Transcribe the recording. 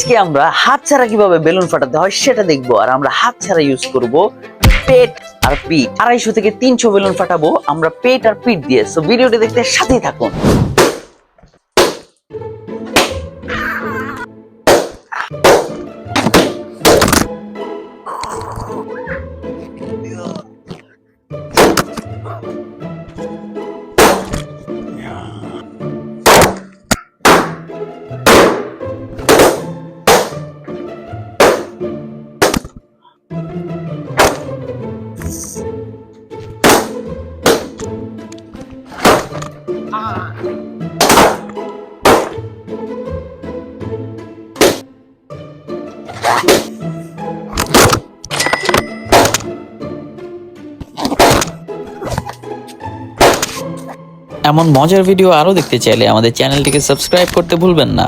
আজকে আমরা হাত ছাড়া কিভাবে বেলুন ফাটাতে হয় সেটা দেখবো। আর আমরা হাত ছাড়া ইউজ করব পেট আর পিঠ। 250 থেকে 300 বেলুন ফাটাবো আমরা পেট আর পিঠ দিয়ে। সো ভিডিওটি দেখতে সাথেই থাকুন। এমন মজার ভিডিও আরো দেখতে চাইলে আমাদের চ্যানেলটিকে সাবস্ক্রাইব করতে ভুলবেন না।